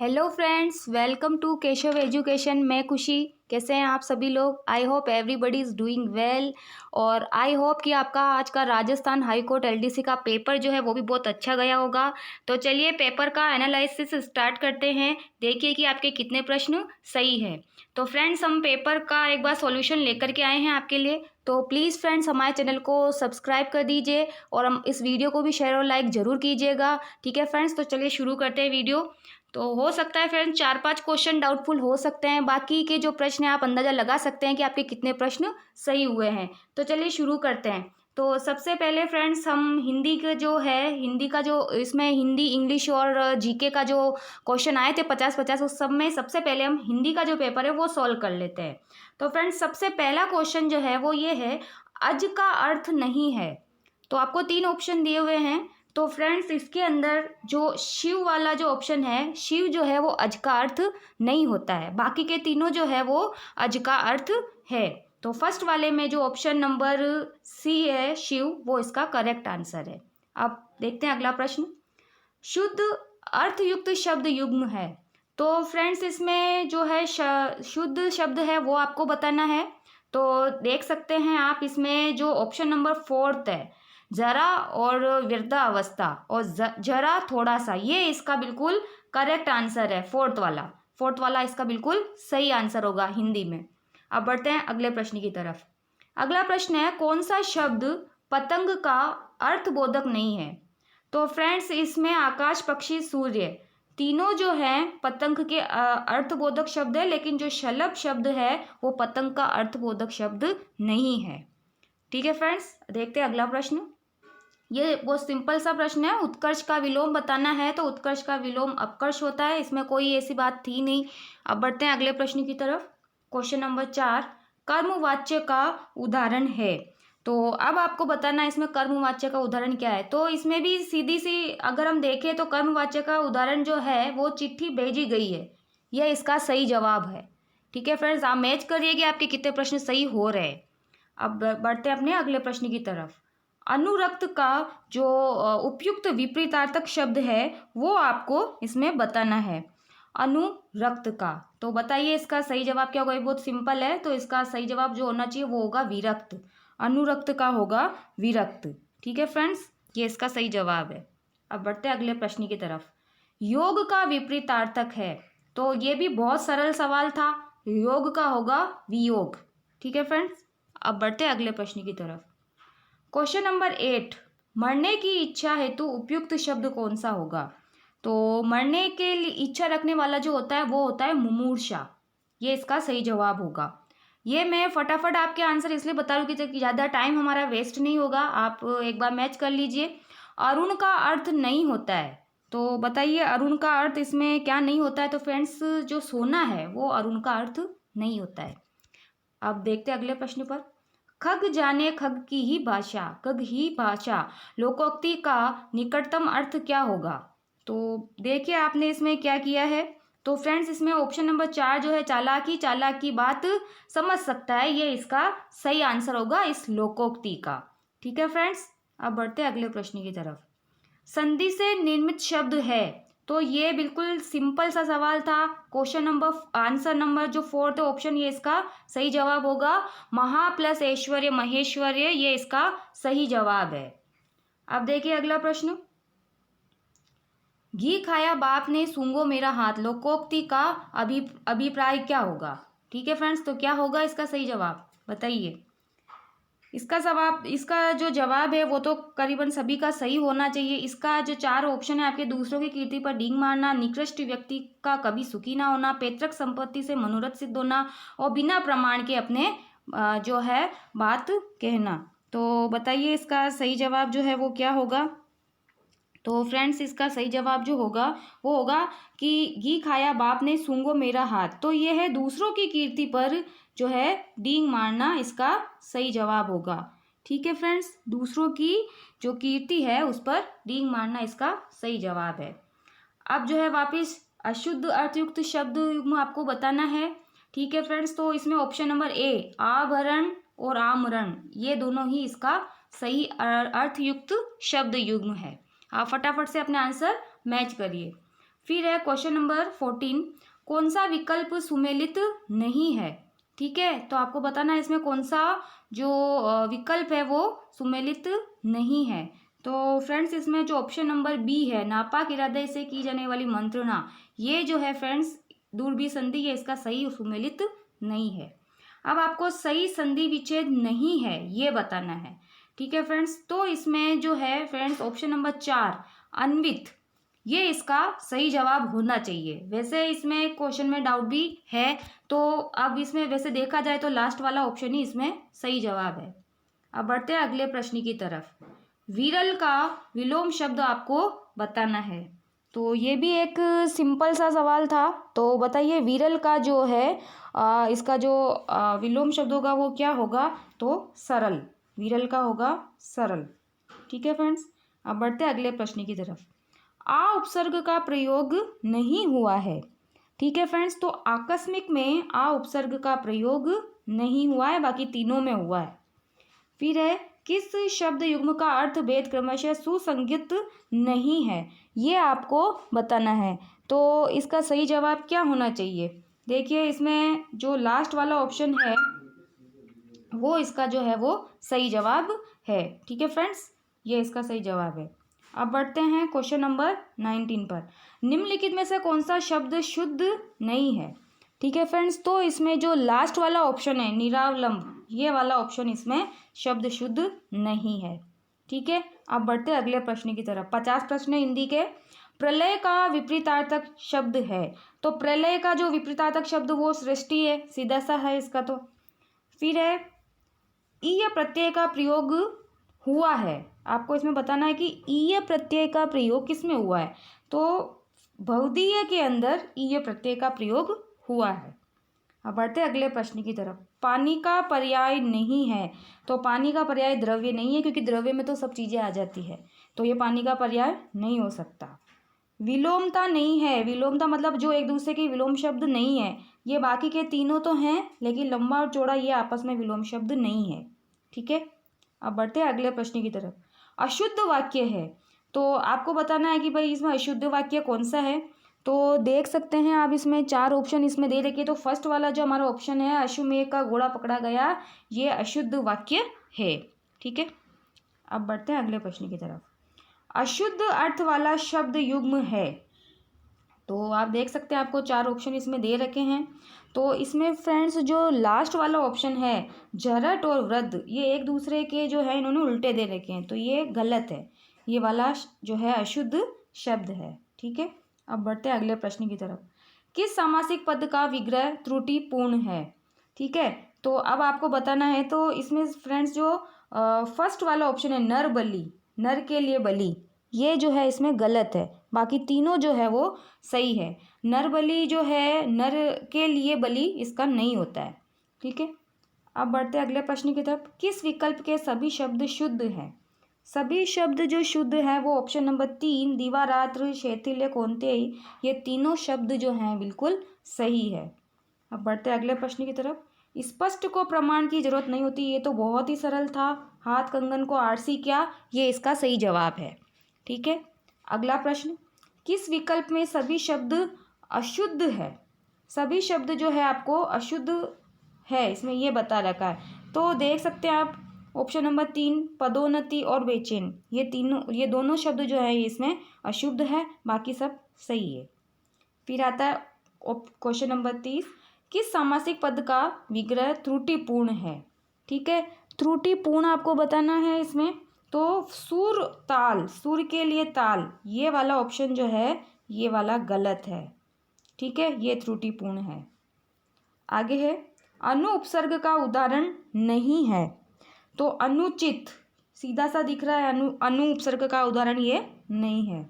Hello friends, welcome to Keshav education. मैं खुशी। कैसे हैं आप सभी लोग? I hope everybody is doing well. और आई होप कि आपका आज का राजस्थान हाई कोर्ट एलडीसी का पेपर जो है वो भी बहुत अच्छा गया होगा। तो चलिए पेपर का एनालिसिस स्टार्ट करते हैं। देखिए कि आपके कितने प्रश्न सही हैं। तो फ्रेंड्स, हम पेपर का एक बार सॉल्यूशन लेकर के आए हैं आपके लिए। तो प्लीज़ फ्रेंड्स, हमारे चैनल को सब्सक्राइब कर दीजिए और हम इस वीडियो को भी शेयर और लाइक ज़रूर कीजिएगा। ठीक है फ्रेंड्स, तो चलिए शुरू करते हैं वीडियो। तो हो सकता है फ्रेंड्स 4-5 क्वेश्चन डाउटफुल हो सकते हैं, बाकी के जो प्रश्न हैं आप अंदाज़ा लगा सकते हैं कि आपके कितने प्रश्न सही हुए हैं। तो चलिए शुरू करते हैं। तो सबसे पहले फ्रेंड्स, हम हिंदी के जो है, हिंदी का जो इसमें हिंदी, इंग्लिश और जीके का जो क्वेश्चन आए थे 50-50, उस सब में सबसे पहले हम हिंदी का जो पेपर है वो सॉल्व कर लेते हैं। तो फ्रेंड्स, सबसे पहला क्वेश्चन जो है वो ये है, अज का अर्थ नहीं है। तो आपको 3 ऑप्शन दिए हुए हैं। तो फ्रेंड्स, इसके अंदर जो शिव वाला जो ऑप्शन है, शिव जो है वो अज का अर्थ नहीं होता है। बाकी के तीनों जो है वो अज का अर्थ है। तो फर्स्ट वाले में जो ऑप्शन नंबर सी है, शिव, वो इसका करेक्ट आंसर है। अब देखते हैं अगला प्रश्न। शुद्ध अर्थयुक्त शब्द युग्म है। तो फ्रेंड्स, इसमें जो है शुद्ध शब्द है वो आपको बताना है। तो देख सकते हैं आप, इसमें जो ऑप्शन नंबर 4 है, जरा और वृद्धावस्था और जरा थोड़ा सा, ये इसका बिल्कुल करेक्ट आंसर है। फोर्थ वाला इसका बिल्कुल सही आंसर होगा हिंदी में। अब बढ़ते हैं अगले प्रश्न की तरफ। अगला प्रश्न है, कौन सा शब्द पतंग का अर्थबोधक नहीं है? तो फ्रेंड्स, इसमें आकाश, पक्षी, सूर्य, तीनों जो हैं पतंग के अर्थबोधक शब्द है, लेकिन जो शलभ शब्द है वो पतंग का अर्थबोधक शब्द नहीं है। ठीक है फ्रेंड्स, देखते हैं अगला प्रश्न। ये बहुत सिंपल सा प्रश्न है। उत्कर्ष का विलोम बताना है, तो उत्कर्ष का विलोम अपकर्ष होता है, इसमें कोई ऐसी बात थी नहीं। अब बढ़ते हैं अगले प्रश्न की तरफ। क्वेश्चन नंबर 4, कर्मवाच्य का उदाहरण है। तो अब आपको बताना है इसमें कर्मवाच्य का उदाहरण क्या है। तो इसमें भी सीधी सी अगर हम देखें तो कर्मवाच्य का उदाहरण जो है वो चिट्ठी भेजी गई है, यह इसका सही जवाब है। ठीक है फ्रेंड्स, आप मैच करिए कि आपके कितने प्रश्न सही हो रहे हैं। अब बढ़ते हैं अपने अगले प्रश्न की तरफ। अनुरक्त का जो उपयुक्त विपरीतार्थक शब्द है वो आपको इसमें बताना है। अनुरक्त का, तो बताइए इसका सही जवाब क्या होगा। ये बहुत सिंपल है, तो इसका सही जवाब जो होना चाहिए वो होगा विरक्त। अनुरक्त का होगा विरक्त। ठीक है फ्रेंड्स, ये इसका सही जवाब है। अब बढ़ते हैं अगले प्रश्न की तरफ। योग का विपरीतार्थक है। तो ये भी बहुत सरल सवाल था, योग का होगा वियोग। ठीक है फ्रेंड्स, अब बढ़ते हैं अगले प्रश्न की तरफ। क्वेश्चन नंबर 8, मरने की इच्छा हेतु उपयुक्त शब्द कौन सा होगा? तो मरने के लिए इच्छा रखने वाला जो होता है वो होता है मुमूर्षा, ये इसका सही जवाब होगा। ये मैं फटाफट आपके आंसर इसलिए बता रही हूँ कि ज़्यादा टाइम हमारा वेस्ट नहीं होगा। आप एक बार मैच कर लीजिए। अरुण का अर्थ नहीं होता है। तो बताइए अरुण का अर्थ इसमें क्या नहीं होता है? तो फ्रेंड्स, जो सोना है वो अरुण का अर्थ नहीं होता है। अब देखते हैं अगले प्रश्न पर। खग जाने खग की ही भाषा, खग ही भाषा, लोकोक्ति का निकटतम अर्थ क्या होगा? तो देखिए आपने इसमें क्या किया है। तो फ्रेंड्स, इसमें ऑप्शन नंबर 4 जो है, चालाकी, चालाकी बात समझ सकता है, ये इसका सही आंसर होगा इस लोकोक्ति का। ठीक है फ्रेंड्स, अब बढ़ते हैं अगले प्रश्न की तरफ। संधि से निर्मित शब्द है। तो ये बिल्कुल सिंपल सा सवाल था। क्वेश्चन नंबर आंसर नंबर जो 4th ऑप्शन, ये इसका सही जवाब होगा। महा प्लस ऐश्वर्य महेश्वर्य, ये इसका सही जवाब है। अब देखिए अगला प्रश्न। घी खाया बाप ने सूंघो मेरा हाथ, लोकोक्ति का अभिप्राय क्या होगा? ठीक है फ्रेंड्स, तो क्या होगा इसका सही जवाब, बताइए। इसका जो जवाब है वो तो करीबन सभी का सही होना चाहिए। इसका जो 4 ऑप्शन है आपके, दूसरों की कीर्ति पर डींग मारना, निकृष्ट व्यक्ति का कभी सुखी ना होना, पैतृक संपत्ति से मनोरथ सिद्ध होना और बिना प्रमाण के अपने जो है बात कहना। तो बताइए इसका सही जवाब जो है वो क्या होगा। तो फ्रेंड्स, इसका सही जवाब जो होगा वो होगा कि घी खाया बाप ने सूंघो मेरा हाथ। तो ये है दूसरों की कीर्ति पर जो है डींग मारना, इसका सही जवाब होगा। ठीक है फ्रेंड्स, दूसरों की जो कीर्ति है उस पर डींग मारना इसका सही जवाब है। अब जो है वापस अशुद्ध अर्थयुक्त शब्द युग्म आपको बताना है। ठीक है फ्रेंड्स, तो इसमें ऑप्शन नंबर ए, आभरण और आमरण, ये दोनों ही इसका सही अर्थयुक्त शब्द युग्म है। आप फटाफट से अपने आंसर मैच करिए। फिर है क्वेश्चन नंबर 14, कौन सा विकल्प सुमेलित नहीं है। ठीक है, तो आपको बताना है इसमें कौन सा जो विकल्प है वो सुमेलित नहीं है। तो फ्रेंड्स इसमें जो ऑप्शन नंबर बी है, नापाक इरादे से की जाने वाली मंत्रणा, ये जो है फ्रेंड्स दूरबी संधि, ये इसका सही सुमेलित नहीं है। अब आपको सही संधि विच्छेद नहीं है ये बताना है। ठीक है फ्रेंड्स, तो इसमें जो है फ्रेंड्स ऑप्शन नंबर 4 अन्वित, ये इसका सही जवाब होना चाहिए। वैसे इसमें क्वेश्चन में डाउट भी है, तो अब इसमें वैसे देखा जाए तो लास्ट वाला ऑप्शन ही इसमें सही जवाब है। अब बढ़ते हैं अगले प्रश्न की तरफ। विरल का विलोम शब्द आपको बताना है। तो ये भी एक सिंपल सा सवाल था। तो बताइए विरल का जो है इसका जो विलोम शब्द होगा वो क्या होगा, तो सरल। विरल का होगा सरल। ठीक है फ्रेंड्स, अब बढ़ते हैं अगले प्रश्न की तरफ। आ उपसर्ग का प्रयोग नहीं हुआ है। ठीक है फ्रेंड्स, तो आकस्मिक में आ उपसर्ग का प्रयोग नहीं हुआ है, बाकी तीनों में हुआ है। फिर है किस शब्द युग्म का अर्थ भेद क्रमशः सुसंगत नहीं है, ये आपको बताना है। तो इसका सही जवाब क्या होना चाहिए। देखिए इसमें जो लास्ट वाला ऑप्शन है वो इसका जो है वो सही जवाब है। ठीक है फ्रेंड्स, ये इसका सही जवाब है। अब बढ़ते हैं क्वेश्चन नंबर 19 पर। निम्नलिखित में से कौन सा शब्द शुद्ध नहीं है। ठीक है फ्रेंड्स, तो इसमें जो लास्ट वाला ऑप्शन है निरावलंब, ये वाला ऑप्शन इसमें शब्द शुद्ध नहीं है। ठीक है, अब बढ़ते हैं अगले प्रश्न की तरफ। 50 प्रश्न हिंदी के। प्रलय का विपरीतार्थक शब्द है। तो प्रलय का जो विपरीतार्थक शब्द वो सृष्टि है, सीधा सा है इसका। तो फिर है ईय प्रत्यय का प्रयोग हुआ है। आपको इसमें बताना है कि ईय प्रत्यय का प्रयोग किस में हुआ है। तो बहुधीय के अंदर ईय प्रत्यय का प्रयोग हुआ है। अब बढ़ते अगले प्रश्न की तरफ। पानी का पर्याय नहीं है। तो पानी का पर्याय द्रव्य नहीं है, क्योंकि द्रव्य में तो सब चीज़ें आ जाती है, तो ये पानी का पर्याय नहीं हो सकता। विलोमता नहीं है। विलोमता मतलब जो एक दूसरे के विलोम शब्द नहीं है। ये बाकी के तीनों तो हैं, लेकिन लंबा और चौड़ा ये आपस में विलोम शब्द नहीं है। ठीक है, अब बढ़ते हैं अगले प्रश्न की तरफ। अशुद्ध वाक्य है। तो आपको बताना है कि भाई इसमें अशुद्ध वाक्य कौन सा है। तो देख सकते हैं आप, इसमें 4 ऑप्शन इसमें दे रखे। तो फर्स्ट वाला जो हमारा ऑप्शन है, अश्वमेध का घोड़ा पकड़ा गया, ये अशुद्ध वाक्य है। ठीक है, अब बढ़ते हैं अगले प्रश्न की तरफ। अशुद्ध अर्थ वाला शब्द युग्म है। तो आप देख सकते हैं, आपको 4 ऑप्शन इसमें दे रखे हैं। तो इसमें फ्रेंड्स जो लास्ट वाला ऑप्शन है जरट और वृद्ध, ये एक दूसरे के जो है इन्होंने उल्टे दे रखे हैं, तो ये गलत है। ये वाला जो है अशुद्ध शब्द है। ठीक है, अब बढ़ते हैं अगले प्रश्न की तरफ। किस सामासिक पद का विग्रह त्रुटिपूर्ण है। ठीक है, तो अब आपको बताना है। तो इसमें फ्रेंड्स जो फर्स्ट वाला ऑप्शन है नर बलि, नर के लिए बलि, ये जो है इसमें गलत है। बाकी तीनों जो है वो सही है। नर बलि जो है, नर के लिए बलि, इसका नहीं होता है। ठीक है, अब बढ़ते हैं अगले प्रश्न की तरफ। किस विकल्प के सभी शब्द शुद्ध हैं। सभी शब्द जो शुद्ध हैं वो ऑप्शन नंबर 3 दिवारात्र, शैथिल्य, कौन्तेय, ये तीनों शब्द जो हैं बिल्कुल सही है। अब बढ़ते हैं अगले प्रश्न की तरफ। स्पष्ट को प्रमाण की जरूरत नहीं होती, ये तो बहुत ही सरल था। हाथ कंगन को आरसी क्या, ये इसका सही जवाब है। ठीक है, अगला प्रश्न। किस विकल्प में सभी शब्द अशुद्ध है। सभी शब्द जो है आपको अशुद्ध है, इसमें ये बता रखा है। तो देख सकते हैं आप, ऑप्शन नंबर 3 पदोन्नति और बेचैन, ये दोनों शब्द जो है इसमें अशुद्ध है, बाकी सब सही है। फिर आता है क्वेश्चन नंबर 30। किस सामासिक पद का विग्रह त्रुटिपूर्ण है। ठीक है, त्रुटिपूर्ण आपको बताना है इसमें। तो सुर ताल, सुर के लिए ताल, ये वाला ऑप्शन जो है ये वाला गलत है। ठीक है, ये त्रुटिपूर्ण है। आगे है अनु उपसर्ग का उदाहरण नहीं है। तो अनुचित, सीधा सा दिख रहा है, अनु उपसर्ग का उदाहरण ये नहीं है।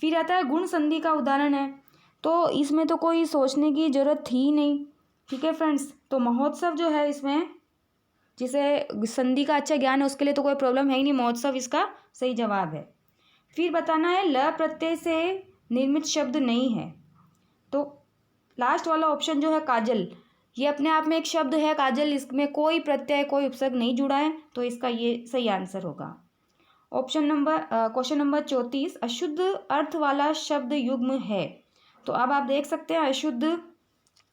फिर आता है गुण संधि का उदाहरण है। तो इसमें तो कोई सोचने की जरूरत थी नहीं। ठीक है फ्रेंड्स, तो महोत्सव जो है इसमें, जिसे संधि का अच्छा ज्ञान है उसके लिए तो कोई प्रॉब्लम है ही नहीं, महोत्सव इसका सही जवाब है। फिर बताना है ल प्रत्यय से निर्मित शब्द नहीं है। तो लास्ट वाला ऑप्शन जो है काजल, ये अपने आप में एक शब्द है काजल, इसमें कोई प्रत्यय कोई उपसर्ग नहीं जुड़ा है, तो इसका ये सही आंसर होगा। Question number 34। अशुद्ध अर्थ वाला शब्द युग्म है। तो अब आप देख सकते हैं अशुद्ध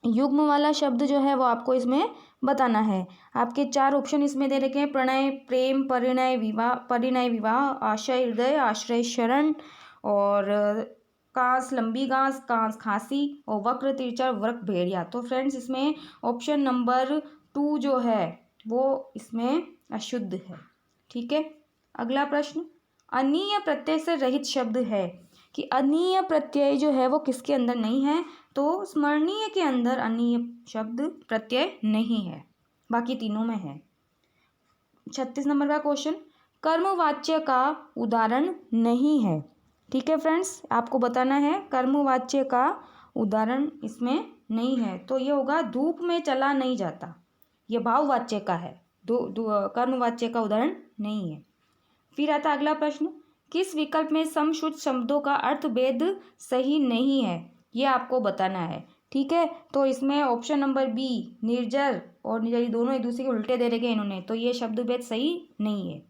युग्म वाला शब्द जो है वो आपको इसमें बताना है। आपके 4 ऑप्शन इसमें दे रखे हैं, प्रणय, प्रेम, परिणय विवाह, आशय हृदय, आश्रय शरण, और कांस लंबी घास, कांस खांसी, और वक्र तिरछा वृक भेड़िया। तो फ्रेंड्स इसमें ऑप्शन नंबर 2 जो है वो इसमें अशुद्ध है। ठीक है। अगला प्रश्न, अनीय प्रत्यय से रहित शब्द है कि अनीय प्रत्यय जो है वो किसके अंदर नहीं है, तो स्मरणीय के अंदर अनीय शब्द प्रत्यय नहीं है, बाकी तीनों में है। 36 नंबर का क्वेश्चन, कर्मवाच्य का उदाहरण नहीं है। ठीक है फ्रेंड्स, आपको बताना है कर्मवाच्य का उदाहरण इसमें नहीं है, तो ये होगा धूप में चला नहीं जाता, ये भाववाच्य का है, कर्मवाच्य का उदाहरण नहीं है। फिर आता अगला प्रश्न, किस विकल्प में समश्रुत शब्दों का अर्थ भेद सही नहीं है, ये आपको बताना है। ठीक है, तो इसमें ऑप्शन नंबर बी निर्जर और निर्जरी दोनों एक दूसरे के उल्टे दे रखे इन्होंने, तो ये शब्द भेद सही नहीं है।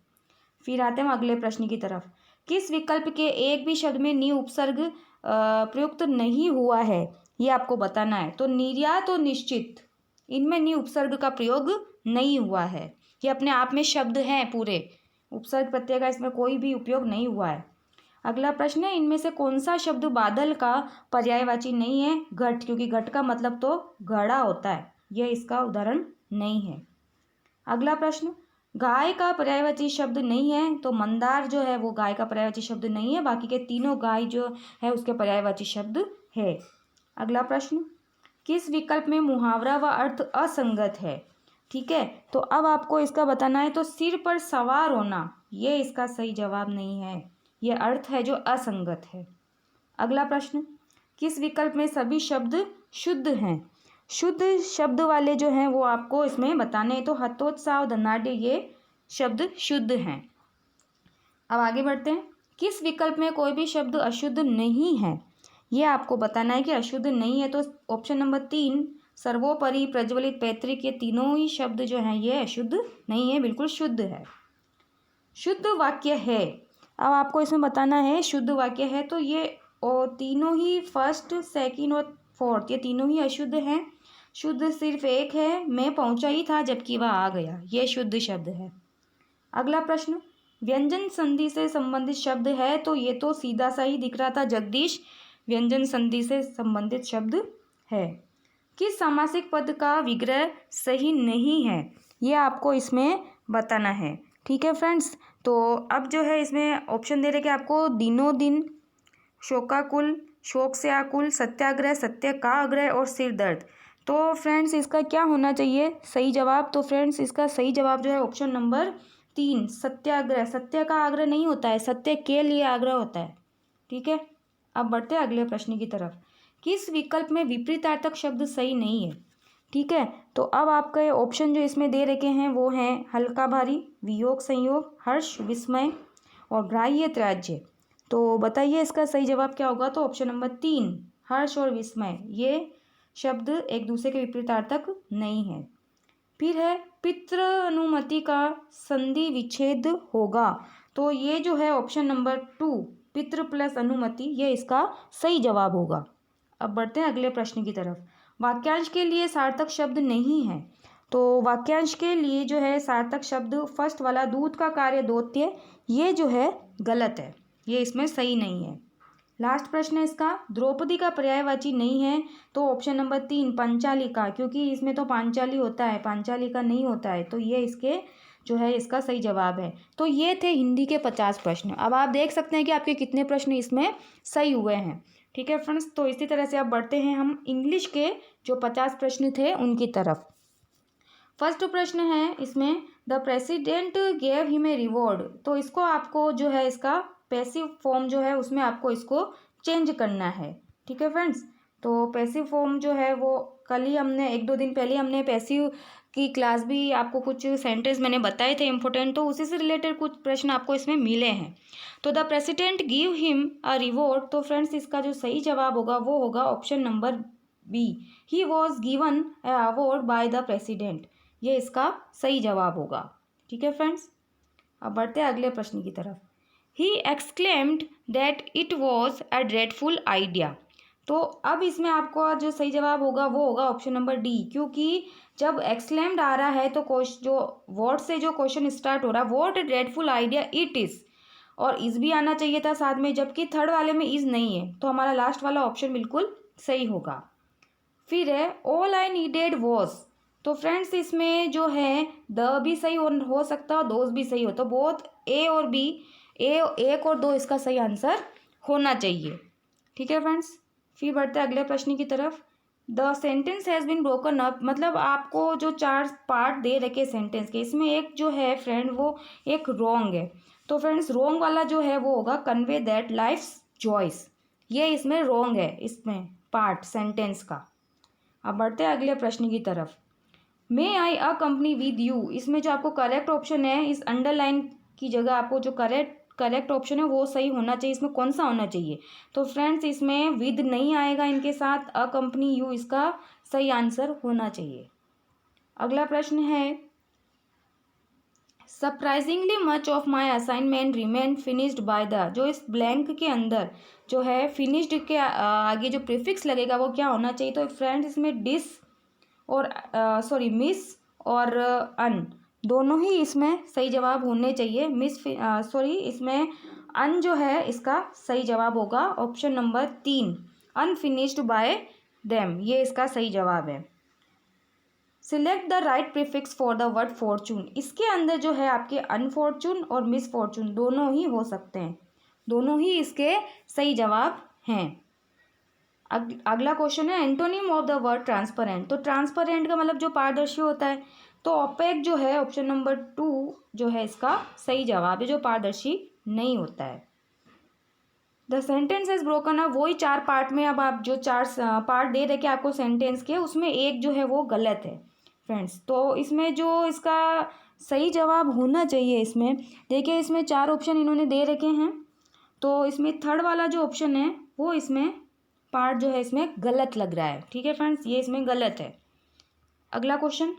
फिर आते हैं अगले प्रश्न की तरफ, किस विकल्प के एक भी शब्द में नि उपसर्ग प्रयुक्त नहीं हुआ है, ये आपको बताना है। तो निर्यात और निश्चित, इनमें नि उपसर्ग का प्रयोग नहीं हुआ है, ये अपने आप में शब्द हैं पूरे, उपसर्ग प्रत्यय का इसमें कोई भी उपयोग नहीं हुआ है। अगला प्रश्न है, इनमें से कौन सा शब्द बादल का पर्यायवाची नहीं है, घट, क्योंकि घट का मतलब तो घड़ा होता है, यह इसका उदाहरण नहीं है। अगला प्रश्न, गाय का पर्यायवाची शब्द नहीं है, तो मंदार जो है वो गाय का पर्यायवाची शब्द नहीं है, बाकी के तीनों गाय जो है उसके पर्यायवाची शब्द है। अगला प्रश्न, किस विकल्प में मुहावरा व अर्थ असंगत है। ठीक है, तो अब आपको इसका बताना है, तो सिर पर सवार होना, ये इसका सही जवाब नहीं है, ये अर्थ है जो असंगत है। अगला प्रश्न, किस विकल्प में सभी शब्द शुद्ध हैं। शुद्ध शब्द वाले जो हैं वो आपको इसमें बताने हैं, तो हतोत्साह, धनाढ्य, ये शब्द शुद्ध हैं। अब आगे बढ़ते हैं, किस विकल्प में कोई भी शब्द अशुद्ध नहीं है, ये आपको बताना है कि अशुद्ध नहीं है। तो ऑप्शन नंबर 3 सर्वोपरि, प्रज्वलित, पैतृक, ये तीनों ही शब्द जो हैं ये अशुद्ध नहीं है, बिल्कुल शुद्ध है। शुद्ध वाक्य है, अब आपको इसमें बताना है शुद्ध वाक्य है, तो ये तीनों ही फर्स्ट, सेकंड और फोर्थ, ये तीनों ही अशुद्ध हैं। शुद्ध सिर्फ एक है, मैं पहुंचा ही था जबकि वह आ गया, ये शुद्ध शब्द है। अगला प्रश्न, व्यंजन संधि से संबंधित शब्द है, तो ये तो सीधा सा ही दिख रहा था, जगदीश व्यंजन संधि से संबंधित शब्द है। किस सामासिक पद का विग्रह सही नहीं है, ये आपको इसमें बताना है। ठीक है फ्रेंड्स, तो अब जो है इसमें ऑप्शन दे रहे कि आपको दिनों दिन, शोकाकुल, शोक से आकुल, सत्याग्रह, सत्य का आग्रह और सिर दर्द। तो फ्रेंड्स इसका क्या होना चाहिए सही जवाब, तो फ्रेंड्स इसका सही जवाब जो है ऑप्शन नंबर 3 सत्याग्रह। सत्य का आग्रह नहीं होता है, सत्य के लिए आग्रह होता है। ठीक है, अब बढ़ते हैं अगले प्रश्न की तरफ, किस विकल्प में विपरीतार्थक शब्द सही नहीं है। ठीक है, तो अब आपके ऑप्शन जो इसमें दे रखे हैं वो हैं हल्का भारी, वियोग संयोग, हर्ष विस्मय और ग्राह्य त्याज्य। तो बताइए इसका सही जवाब क्या होगा, तो ऑप्शन नंबर 3 हर्ष और विस्मय, ये शब्द एक दूसरे के विपरीतार्थक नहीं है। फिर है पितृ अनुमति का संधि विच्छेद होगा, तो ये जो है ऑप्शन नंबर 2 पितृ प्लस अनुमति, ये इसका सही जवाब होगा। अब बढ़ते हैं अगले प्रश्न की तरफ, वाक्यांश के लिए सार्थक शब्द नहीं है, तो वाक्यांश के लिए जो है सार्थक शब्द फर्स्ट वाला दूध का कार्य दोत्य, ये जो है गलत है, ये इसमें सही नहीं है। लास्ट प्रश्न है इसका, द्रौपदी का पर्यायवाची नहीं है, तो ऑप्शन नंबर 3 पंचालिका, क्योंकि इसमें तो पांचाली होता है, पांचालिका नहीं होता है, तो ये इसके जो है इसका सही जवाब है। तो ये थे हिंदी के 50 प्रश्न। अब आप देख सकते हैं कि आपके कितने प्रश्न इसमें सही हुए हैं। ठीक है फ्रेंड्स, तो इसी तरह से अब बढ़ते हैं हम इंग्लिश के जो 50 प्रश्न थे उनकी तरफ। फर्स्ट प्रश्न है इसमें, the president gave him a reward, तो इसको आपको जो है इसका पैसिव फॉर्म जो है उसमें आपको इसको चेंज करना है। ठीक है फ्रेंड्स, तो पैसिव फॉर्म जो है वो कल ही हमने 1-2 दिन पहले हमने पैसिव की क्लास भी आपको कुछ सेंटेंस मैंने बताए थे इंपॉर्टेंट, तो उसी से रिलेटेड कुछ प्रश्न आपको इसमें मिले हैं। तो the president give him a reward, तो फ्रेंड्स इसका जो सही जवाब होगा वो होगा option number B, he was given a award by the president, ये इसका सही जवाब होगा। ठीक है फ्रेंड्स, अब बढ़ते हैं अगले प्रश्न की तरफ। He exclaimed that it was a dreadful idea, तो अब इसमें आपको जो सही जवाब होगा वो होगा ऑप्शन नंबर डी, क्योंकि जब एक्सक्लेम्ड आ रहा है तो जो वॉट से जो क्वेश्चन स्टार्ट हो रहा है, what A dreadful idea it is, और इज़ भी आना चाहिए था साथ में, जबकि थर्ड वाले में इज़ नहीं है, तो हमारा लास्ट वाला ऑप्शन बिल्कुल सही होगा। फिर है ऑल आई नीडेड वॉज, तो फ्रेंड्स इसमें जो है द भी सही हो सकता है और दोज भी सही हो, तो बोथ ए और बी, एक और दो इसका सही आंसर होना चाहिए। ठीक है फ्रेंड्स, फिर बढ़ते हैं अगले प्रश्न की तरफ। The sentence has been broken up, मतलब आपको जो 4 पार्ट दे रखे सेंटेंस के, इसमें एक जो है फ्रेंड वो एक रॉन्ग है, तो फ्रेंड्स रॉन्ग वाला जो है वो होगा कन्वे दैट लाइफ्स जॉयस, ये इसमें रॉन्ग है, इसमें पार्ट सेंटेंस का। अब बढ़ते हैं अगले प्रश्न की तरफ। मे आई अ कंपनी विद यू, इसमें जो आपको करेक्ट ऑप्शन है, इस अंडरलाइन की जगह आपको जो करेक्ट ऑप्शन है वो सही होना चाहिए, इसमें कौन सा होना चाहिए, तो फ्रेंड्स इसमें विद नहीं आएगा इनके साथ, अ कंपनी यू इसका सही आंसर होना चाहिए। अगला प्रश्न है surprisingly much of my assignment remain finished by the, जो इस ब्लैंक के अंदर जो है फिनिश्ड के आगे जो प्रीफिक्स लगेगा वो क्या होना चाहिए, तो फ्रेंड्स इसमें डिस और मिस और अन दोनों ही इसमें सही जवाब होने चाहिए। इसमें अन जो है इसका सही जवाब होगा option number 3, unfinished bye them, ये इसका सही जवाब है। Select the right prefix for the word Fortune, इसके अंदर जो है आपके अनफॉर्चून और मिस फॉर्चून दोनों ही हो सकते हैं, दोनों ही इसके सही जवाब हैं। अगला क्वेश्चन है antonym of the word transparent, तो ट्रांसपेरेंट का मतलब जो पारदर्शी होता है, तो ओपेक जो है ऑप्शन नंबर 2 जो है इसका सही जवाब है, जो पारदर्शी नहीं होता है। The sentence is broken up, वही 4 पार्ट में, अब आप जो 4 पार्ट दे रखे आपको सेंटेंस के, उसमें एक जो है वो गलत है फ्रेंड्स, तो इसमें जो इसका सही जवाब होना चाहिए, इसमें देखिए इसमें 4 ऑप्शन इन्होंने दे रखे हैं, तो इसमें थर्ड वाला जो ऑप्शन है वो इसमें पार्ट जो है इसमें गलत लग रहा है। ठीक है फ्रेंड्स, ये इसमें गलत है। अगला क्वेश्चन,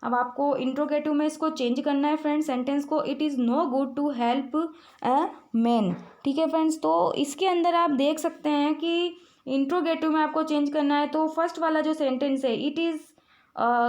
अब आपको इंट्रोगेटिव में इसको चेंज करना है फ्रेंड्स, सेंटेंस को, it is no good to help a man. ठीक है फ्रेंड्स, तो इसके अंदर आप देख सकते हैं कि इंट्रोगेटिव में आपको चेंज करना है, तो फर्स्ट वाला जो सेंटेंस है it is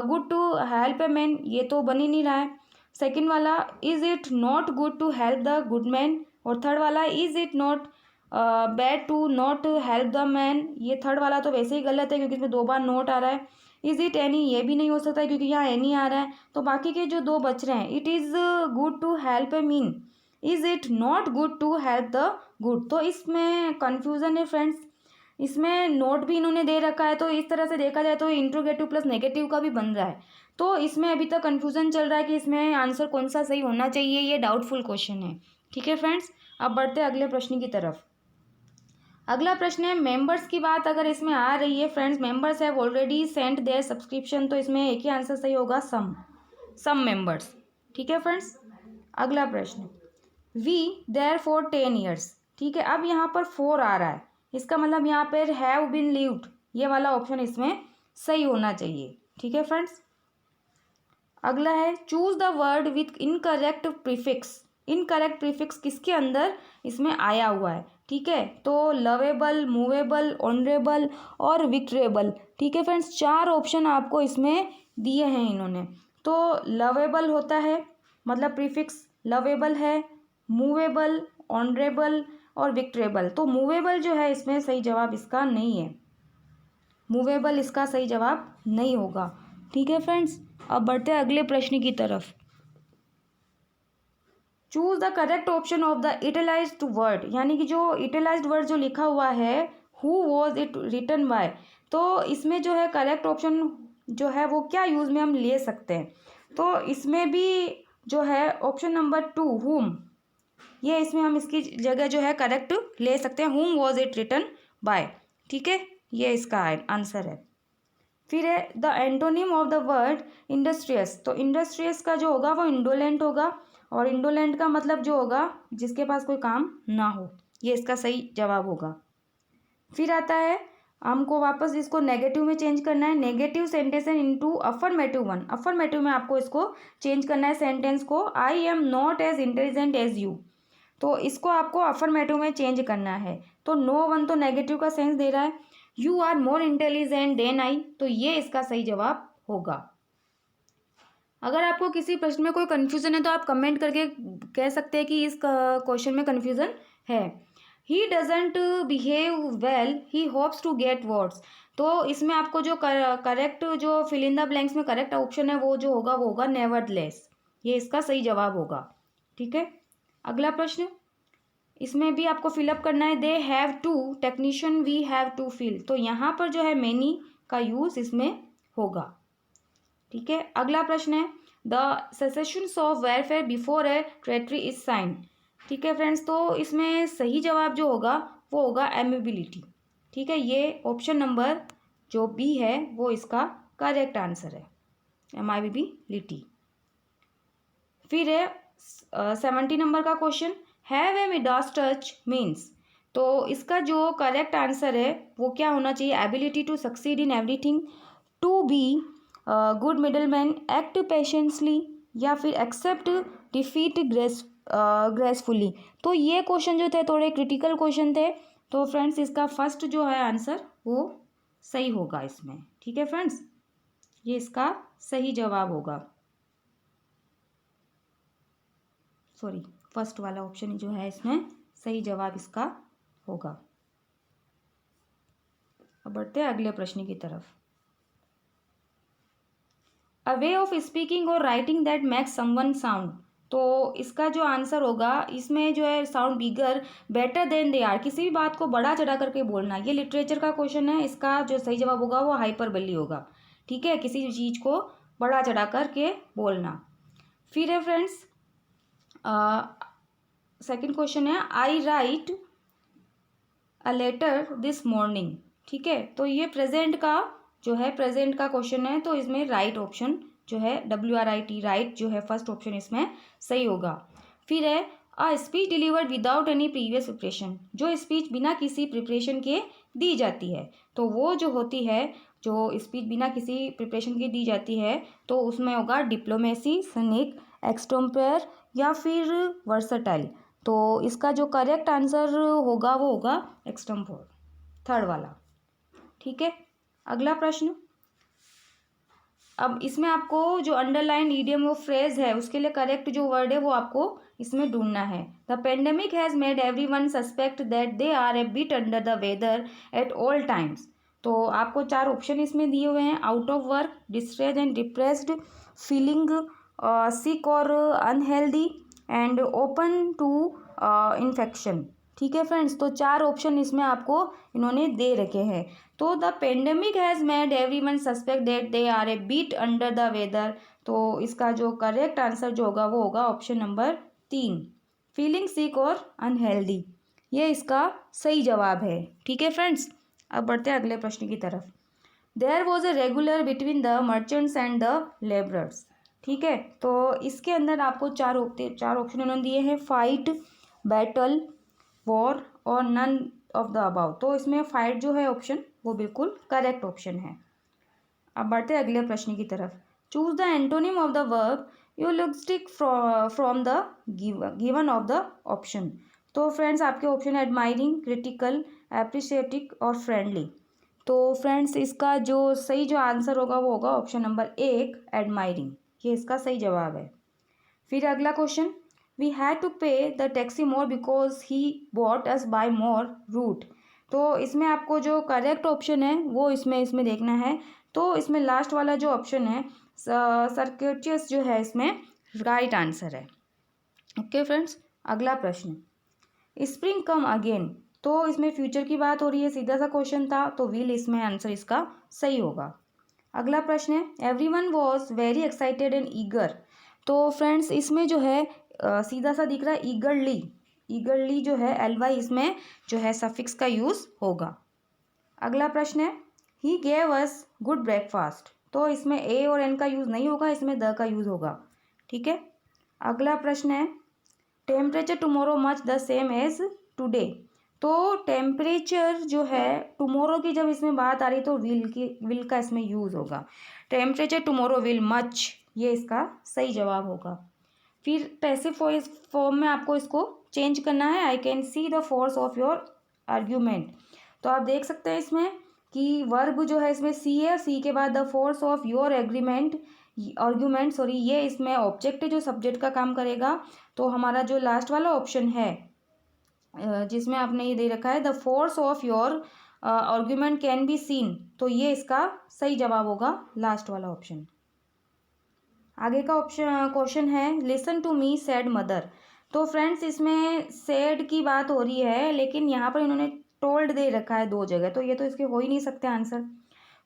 good to help a man, ये तो बन ही नहीं रहा है। सेकेंड वाला is it not good to help the good man, और थर्ड वाला is it not bad to not help the man, ये थर्ड वाला तो वैसे ही गलत है क्योंकि इसमें 2 बार नोट आ रहा है। इज़ इट एनी, ये भी नहीं हो सकता क्योंकि यहाँ एनी आ रहा है, तो बाकी के जो 2 बच रहे हैं, it is good to help a mean, is it not good to help the good, तो इसमें कन्फ्यूज़न है फ्रेंड्स, इसमें नोट भी इन्होंने दे रखा है, तो इस तरह से देखा जाए तो इंट्रोगेटिव प्लस नेगेटिव का भी बन रहा है, तो इसमें अभी तक कन्फ्यूज़न चल रहा है कि इसमें आंसर कौन सा सही होना चाहिए, ये डाउटफुल क्वेश्चन है। ठीक है फ्रेंड्स, अब बढ़ते हैं अगले प्रश्न की तरफ। अगला प्रश्न है मेंबर्स की बात अगर इसमें आ रही है friends, members have already sent their subscription, तो इसमें एक ही आंसर सही होगा सम मेंबर्स। ठीक है फ्रेंड्स, अगला प्रश्न, वी देयर फॉर 10 ईयर्स, ठीक है, अब यहाँ पर 4 आ रहा है, इसका मतलब यहाँ पर हैव बीन लिव्ड, ये वाला ऑप्शन इसमें सही होना चाहिए। ठीक है फ्रेंड्स, अगला है choose the word with incorrect prefix, incorrect prefix किसके अंदर इसमें आया हुआ है। ठीक है, तो लवेबल, मूवेबल, ऑनरेबल और विक्ट्रेबल। ठीक है फ्रेंड्स, 4 ऑप्शन आपको इसमें दिए हैं इन्होंने, तो लवेबल होता है मतलब प्रीफिक्स लवेबल है, मूवेबल, ऑनरेबल और विक्ट्रेबल, तो मूवेबल जो है इसमें सही जवाब इसका नहीं है, मूवेबल इसका सही जवाब नहीं होगा। ठीक है फ्रेंड्स, अब बढ़ते हैं अगले प्रश्न की तरफ। Choose the correct option of the italicized word, यानी कि जो इटलाइज्ड वर्ड जो लिखा हुआ है who was it written by, तो इसमें जो है करेक्ट ऑप्शन जो है वो क्या यूज़ में हम ले सकते हैं, तो इसमें भी जो है ऑप्शन नंबर 2 हुम, ये इसमें हम इसकी जगह जो है करेक्ट ले सकते हैं, हुम वॉज इट रिटन बाय। ठीक है, ये इसका आंसर है। फिर है the antonym of the word industrious, तो इंडस्ट्रियस का जो होगा वो इंडोलेंट होगा, और इंडोलेंट का मतलब जो होगा जिसके पास कोई काम ना हो, ये इसका सही जवाब होगा। फिर आता है हमको वापस इसको नेगेटिव में चेंज करना है, negative sentence into affirmative one, affirmative में आपको इसको चेंज करना है सेंटेंस को, I am not as intelligent as you, तो इसको आपको अफर्मेटिव में चेंज करना है, तो नो वन तो नेगेटिव का सेंस दे रहा है, you are more intelligent than I, तो ये इसका सही जवाब होगा। अगर आपको किसी प्रश्न में कोई कन्फ्यूज़न है तो आप कमेंट करके कह सकते हैं कि इस क्वेश्चन में कन्फ्यूज़न है। He doesn't behave well, he hopes to get words, तो इसमें आपको जो करेक्ट जो फिल इन द ब्लैंक्स में करेक्ट ऑप्शन है वो जो होगा वो होगा नेवरदलेस, ये इसका सही जवाब होगा। ठीक है, अगला प्रश्न, इसमें भी आपको फिलअप करना है। They have to technician we have to fill, तो यहाँ पर जो है मैनी का यूज़ इसमें होगा। ठीक है, अगला प्रश्न है the cessations of welfare before a treaty is sign. ठीक है फ्रेंड्स, तो इसमें सही जवाब जो होगा वो होगा एमिबिलिटी। ठीक है, ये ऑप्शन नंबर जो बी है वो इसका करेक्ट आंसर है, एमिबिलिटी। फिर है 70 नंबर का question, have a Midas touch means, तो इसका जो करेक्ट आंसर है वो क्या होना चाहिए, ability to succeed in everything, to be good middle man, act patiently, या फिर एक्सेप्ट डिफीट ग्रेसफुली। तो ये क्वेश्चन जो थे थोड़े क्रिटिकल क्वेश्चन थे, तो फ्रेंड्स इसका फर्स्ट जो है आंसर वो सही होगा इसमें। ठीक है फ्रेंड्स, ये इसका सही जवाब होगा, सॉरी फर्स्ट वाला ऑप्शन जो है इसमें सही जवाब इसका होगा। अब बढ़ते हैं अगले प्रश्न की तरफ। अ वे ऑफ स्पीकिंग और writing that makes someone sound, तो इसका जो आंसर होगा इसमें जो है sound bigger better than they are, किसी भी बात को बड़ा चढ़ा करके बोलना, ये लिटरेचर का क्वेश्चन है, इसका जो सही जवाब होगा वो हाइपरबली होगा। ठीक है, किसी भी चीज़ को बड़ा चढ़ा करके बोलना। फिर है फ्रेंड्स सेकंड क्वेश्चन है, I write a letter this morning. ठीक है, तो ये प्रेजेंट का जो है प्रेजेंट का क्वेश्चन है, तो इसमें राइट ऑप्शन जो है WRIT राइट जो है फर्स्ट ऑप्शन इसमें सही होगा। फिर है a speech delivered without any previous preparation, जो स्पीच बिना किसी प्रिपरेशन के दी जाती है, तो वो जो होती है जो स्पीच बिना किसी प्रिपरेशन के दी जाती है तो उसमें होगा डिप्लोमेसी, सनिक, एक्सटेम्पोर या फिर वर्सटाइल, तो इसका जो करेक्ट आंसर होगा वो होगा एक्सटेम्पोर, थर्ड वाला। ठीक है, अगला प्रश्न, अब इसमें आपको जो अंडरलाइन ईडियम वो फ्रेज है उसके लिए करेक्ट जो वर्ड है वो आपको इसमें ढूंढना है। The pandemic has made everyone suspect that they are a bit under the weather at all times, तो आपको 4 ऑप्शन इसमें दिए हुए हैं, out of work, distress and depressed, feeling sick और unhealthy, and open to infection. ठीक है friends, तो 4 ऑप्शन इसमें आपको इन्होंने दे रखे हैं। तो the pandemic has made everyone suspect that they are a bit under the weather, तो इसका जो करेक्ट आंसर जो होगा वो होगा ऑप्शन नंबर 3, फीलिंग सिक और अनहेल्दी, ये इसका सही जवाब है। ठीक है फ्रेंड्स, अब बढ़ते हैं अगले प्रश्न की तरफ। There was a regular between the merchants and the labourers. ठीक है, तो इसके अंदर आपको 4 ऑप्शन उन्होंने दिए हैं, फाइट, बैटल, वॉर और नन ऑफ द अबाउ, तो इसमें फाइट जो है ऑप्शन वो बिल्कुल करेक्ट ऑप्शन है। अब बढ़ते हैं अगले प्रश्न की तरफ। Choose the antonym of the verb eulogistic from the given of the option, तो फ्रेंड्स आपके ऑप्शन है एडमायरिंग, क्रिटिकल, एप्रिशिएटिक और फ्रेंडली, तो फ्रेंड्स इसका जो सही जो आंसर होगा वो होगा ऑप्शन नंबर 1 एडमायरिंग, ये इसका सही जवाब है। फिर अगला question, we had to pay the taxi more because he bought us by more route, तो इसमें आपको जो करेक्ट ऑप्शन है वो इसमें देखना है, तो इसमें लास्ट वाला जो ऑप्शन है सर्क्यूटियस जो है इसमें राइट आंसर है। ओके फ्रेंड्स, अगला प्रश्न, स्प्रिंग कम अगेन, तो इसमें फ्यूचर की बात हो रही है, सीधा सा क्वेश्चन था, तो विल इसमें आंसर इसका सही होगा। अगला प्रश्न है, everyone was very excited and eager, तो फ्रेंड्स इसमें जो है सीधा सा दिख रहा है ईगरली, ईगरली जो है LY इसमें जो है सफिक्स का यूज़ होगा। अगला प्रश्न है, he gave us good breakfast, तो इसमें A और N का यूज़ नहीं होगा, इसमें द का यूज़ होगा। ठीक है, अगला प्रश्न है, temperature tomorrow much the same as today, तो टेम्परेचर जो है टुमारो की जब इसमें बात आ रही तो विल का इसमें यूज़ होगा, टेम्परेचर टुमारो विल मच, ये इसका सही जवाब होगा। फिर पैसिव वॉइस फॉर्म में आपको इसको चेंज करना है, I can see the force of your argument, तो आप देख सकते हैं इसमें कि वर्ब जो है इसमें सी है, सी के बाद the force of your argument sorry, ये इसमें ऑब्जेक्ट जो सब्जेक्ट का काम करेगा। तो हमारा जो लास्ट वाला ऑप्शन है जिसमें आपने ये दे रखा है the force of your argument can be seen, तो ये इसका सही जवाब होगा लास्ट वाला ऑप्शन। आगे का ऑप्शन क्वेश्चन है listen to me said mother. तो फ्रेंड्स इसमें सैड की बात हो रही है, लेकिन यहाँ पर इन्होंने टोल्ड दे रखा है दो जगह, तो ये तो इसके हो ही नहीं सकते आंसर।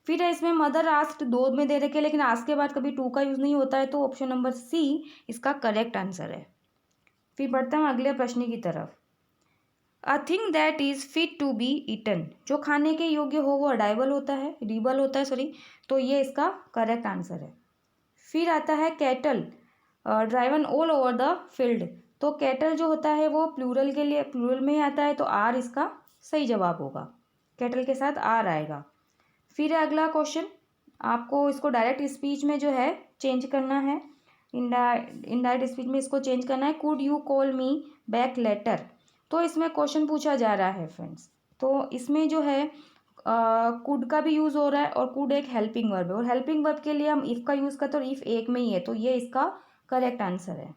फिर है इसमें मदर आस्क्ड, दो में दे रखे, लेकिन आस्क के बाद कभी टू का यूज़ नहीं होता है, तो ऑप्शन नंबर सी इसका करेक्ट आंसर है। फिर बढ़ते हैं अगले प्रश्न की तरफ। A thing that is fit to be eaten, जो खाने के योग्य हो वो अडाइबल होता है, रीबल होता है सॉरी, तो ये इसका करेक्ट आंसर है। फिर आता है cattle driven all over the field, तो कैटल जो होता है वो प्लूरल के लिए प्लूरल में ही आता है, तो आर इसका सही जवाब होगा, कैटल के साथ आर आएगा। फिर है अगला क्वेश्चन, आपको इसको डायरेक्ट स्पीच में जो है चेंज करना है, इनडायरेक्ट स्पीच में इसको चेंज करना है। Could you call me back later, तो इसमें क्वेश्चन पूछा जा रहा है फ्रेंड्स, तो इसमें जो है कुड का भी यूज़ हो रहा है, और कुड एक हेल्पिंग वर्ब है, और हेल्पिंग वर्ब के लिए हम इफ़ का यूज़ करते हैं, और इफ़ एक में ही है, तो ये इसका करेक्ट आंसर है।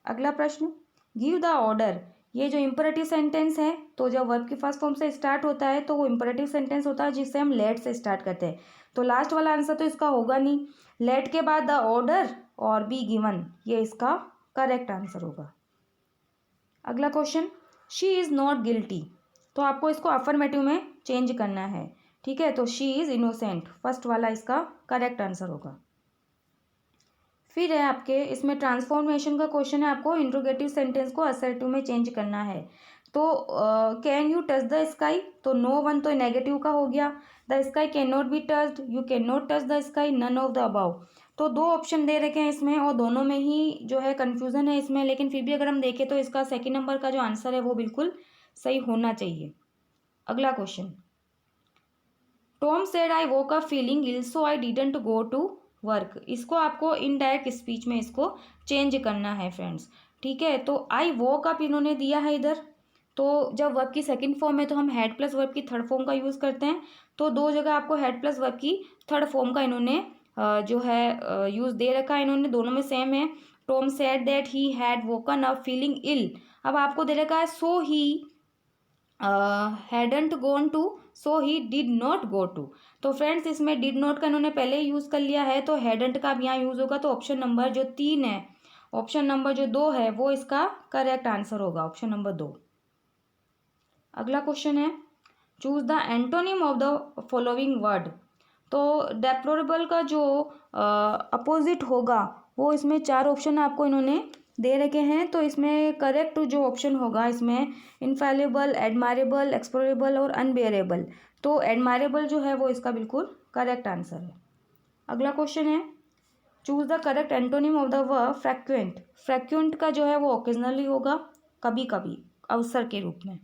अगला प्रश्न, गिव द ऑर्डर, ये जो इम्परेटिव सेंटेंस है, तो जब वर्ब की फर्स्ट फॉर्म से स्टार्ट होता है तो वो इम्परेटिव सेंटेंस होता है जिससे हम लेट से स्टार्ट करते हैं, तो लास्ट वाला आंसर तो इसका होगा नहीं, लेट के बाद द ऑर्डर और बी गिवन, ये इसका करेक्ट आंसर होगा। अगला question, she is not guilty, तो आपको इसको अफर्मेटिव में चेंज करना है, ठीक है, तो शी इज़ इनोसेंट, फर्स्ट वाला इसका करेक्ट आंसर होगा। फिर है आपके इसमें ट्रांसफॉर्मेशन का क्वेश्चन है, आपको इंट्रोगेटिव सेंटेंस को असर्टिव में चेंज करना है। तो can you touch the sky, तो नो वन तो नेगेटिव का हो गया, the sky can not be touched, you can not touch the sky, none of the above, तो दो ऑप्शन दे रखे हैं इसमें, और दोनों में ही जो है कन्फ्यूज़न है इसमें, लेकिन फिर भी अगर हम देखें तो इसका सेकेंड नंबर का जो आंसर है वो बिल्कुल सही होना चाहिए। अगला question, Tom said I woke up feeling ill so I didn't go to work, इसको आपको इनडायरेक्ट स्पीच में इसको चेंज करना है फ्रेंड्स, ठीक है, तो आई वोक अप इन्होंने दिया है इधर, तो जब वर्ब की सेकंड फॉर्म है तो हम हेड प्लस वर्ब की थर्ड फॉर्म का यूज़ करते हैं, तो दो जगह आपको हेड प्लस वर्ब की थर्ड फॉर्म का इन्होंने जो है यूज़ दे रखा है, इन्होंने दोनों में सेम है। Tom said that he had woken up feeling ill, अब आपको दे रखा है so he hadn't gone to, so he did not go to, तो फ्रेंड्स इसमें डिड नॉट का इन्होंने पहले ही यूज़ कर लिया है, तो हैडंट का अब यहाँ यूज़ होगा, तो ऑप्शन नंबर जो 3 है, ऑप्शन नंबर जो 2 है वो इसका करेक्ट आंसर होगा, ऑप्शन नंबर 2। अगला क्वेश्चन है, choose the antonym of the following word, तो डेप्लोरेबल का जो अपोजिट होगा वो इसमें 4 ऑप्शन आपको इन्होंने दे रखे हैं, तो इसमें करेक्ट जो ऑप्शन होगा इसमें इनफैलिबल, एडमायरेबल, एक्सप्लोरेबल और अनबेयरेबल, तो एडमायरेबल जो है वो इसका बिल्कुल करेक्ट आंसर है। अगला क्वेश्चन है, choose the correct antonym of the verb frequent, frequent का जो है वो ओकेजनली होगा, कभी कभी, अवसर के रूप में।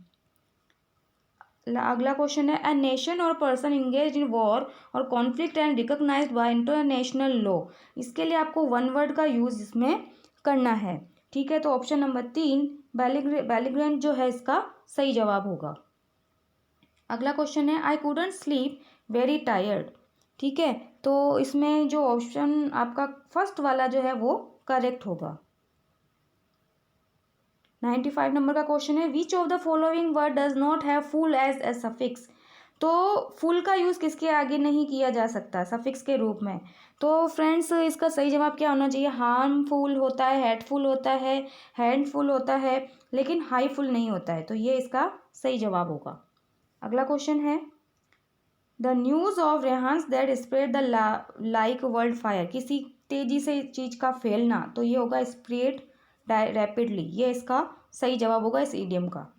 अगला क्वेश्चन है, a nation or person engage in war or conflict and recognised by international law, इसके लिए आपको वन वर्ड का यूज इसमें करना है, ठीक है, तो ऑप्शन नंबर 3 बेलिग्रेंट जो है इसका सही जवाब होगा। अगला क्वेश्चन है, I couldn't sleep very tired, ठीक है, तो इसमें जो ऑप्शन आपका फर्स्ट वाला जो है वो करेक्ट होगा। 95 नंबर का क्वेश्चन है, which of the following word does not have full as a suffix, तो फुल का यूज़ किसके आगे नहीं किया जा सकता सफिक्स के रूप में, तो फ्रेंड्स इसका सही जवाब क्या होना चाहिए, हार्मफुल होता है, हेटफुल होता है, हैंडफुल होता है, लेकिन हाईफुल नहीं होता है, तो ये इसका सही जवाब होगा। अगला क्वेश्चन है, the news of Rehan's that spread the like world fire, किसी तेजी से चीज़ का फैलना, तो ये होगा स्प्रेड रैपिडली, ये इसका सही जवाब होगा इस इडियम का।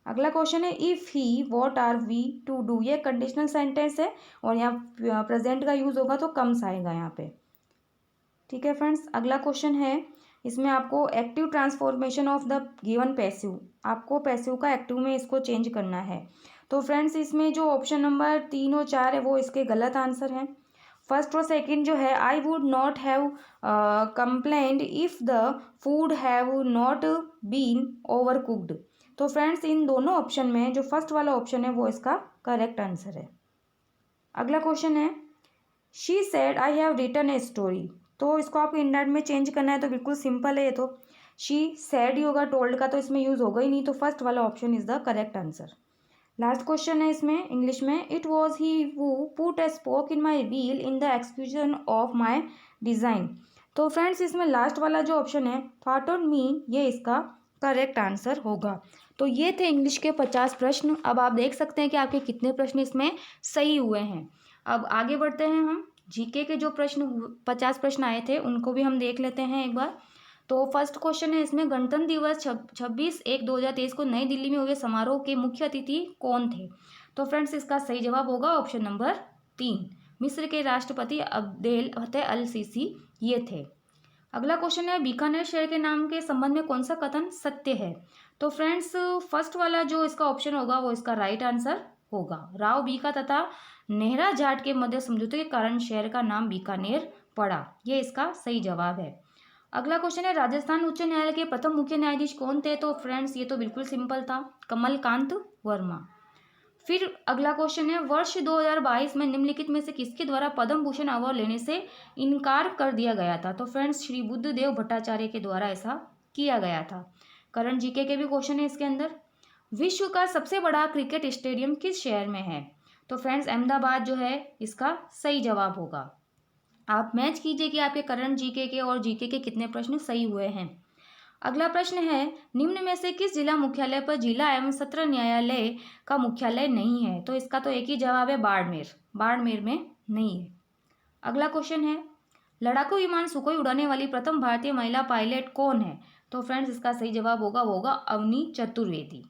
अगला क्वेश्चन है, if he what are we to do, ये कंडीशनल सेंटेंस है और यहाँ प्रेजेंट का यूज़ होगा तो कम्स आएगा यहाँ पे, ठीक है फ्रेंड्स। अगला क्वेश्चन है, इसमें आपको active transformation of the given passive, आपको पैसिव का एक्टिव में इसको चेंज करना है, तो फ्रेंड्स इसमें जो ऑप्शन नंबर 3 और 4 है वो इसके गलत आंसर हैं। फर्स्ट और सेकंड जो है, I would not have complained if the food have not been overcooked, तो फ्रेंड्स इन दोनों ऑप्शन में जो फर्स्ट वाला ऑप्शन है वो इसका करेक्ट आंसर है। अगला क्वेश्चन है she said I have written a story. तो इसको आपको इंडायरेक्ट में चेंज करना है तो बिल्कुल सिंपल है ये तो। शी सेड ही होगा, टोल्ड का तो इसमें यूज़ होगा ही नहीं, तो फर्स्ट वाला option is the correct answer. Last question है इसमें इंग्लिश में, it was he who put a spoke in my wheel in the execution of my design. तो फ्रेंड्स इसमें लास्ट वाला जो ऑप्शन है थॉट ऑन मी, ये इसका करेक्ट आंसर होगा। तो ये थे इंग्लिश के 50 प्रश्न। अब आप देख सकते हैं कि आपके कितने प्रश्न इसमें सही हुए हैं। अब आगे बढ़ते हैं हम, जीके के जो प्रश्न 50 प्रश्न आए थे उनको भी हम देख लेते हैं एक बार। तो फर्स्ट क्वेश्चन है इसमें, गणतंत्र दिवस 26/1/2023 को नई दिल्ली में हुए समारोह के मुख्य अतिथि कौन थे। तो फ्रेंड्स इसका सही जवाब होगा ऑप्शन नंबर 3, मिस्र के राष्ट्रपति अब्देल फतेह अल सीसी ये थे। अगला क्वेश्चन है, बीकानेर शहर के नाम के संबंध में कौन सा कथन सत्य है। तो फ्रेंड्स फर्स्ट वाला जो इसका ऑप्शन होगा वो इसका राइट आंसर होगा। राव बीका तथा नेहरा जाट के मध्य समझौते के कारण शहर का नाम बीकानेर पड़ा, ये इसका सही जवाब है। अगला क्वेश्चन है, राजस्थान उच्च न्यायालय के प्रथम मुख्य न्यायाधीश कौन थे। तो फ्रेंड्स ये तो बिल्कुल सिंपल था, कमलकांत वर्मा। फिर अगला क्वेश्चन है, वर्ष 2022 में निम्नलिखित में से किसके द्वारा पद्म भूषण अवार्ड लेने से इनकार कर दिया गया था। तो फ्रेंड्स श्री बुद्धदेव भट्टाचार्य के द्वारा ऐसा किया गया था। करंट जीके के भी क्वेश्चन है इसके अंदर, विश्व का सबसे बड़ा क्रिकेट स्टेडियम किस शहर में है। तो फ्रेंड्स अहमदाबाद जो है इसका सही जवाब होगा। आप मैच कीजिए कि आपके करंट जीके के और जीके के कितने प्रश्न सही हुए हैं। अगला प्रश्न है, निम्न में से किस जिला मुख्यालय पर जिला एवं सत्र न्यायालय का मुख्यालय नहीं है। तो इसका तो एक ही जवाब है, बाड़मेर। बाड़मेर में नहीं है। अगला क्वेश्चन है, लड़ाकू विमान सुखोई उड़ाने वाली प्रथम भारतीय महिला पायलट कौन है। तो फ्रेंड्स इसका सही जवाब होगा वो होगा अवनी चतुर्वेदी।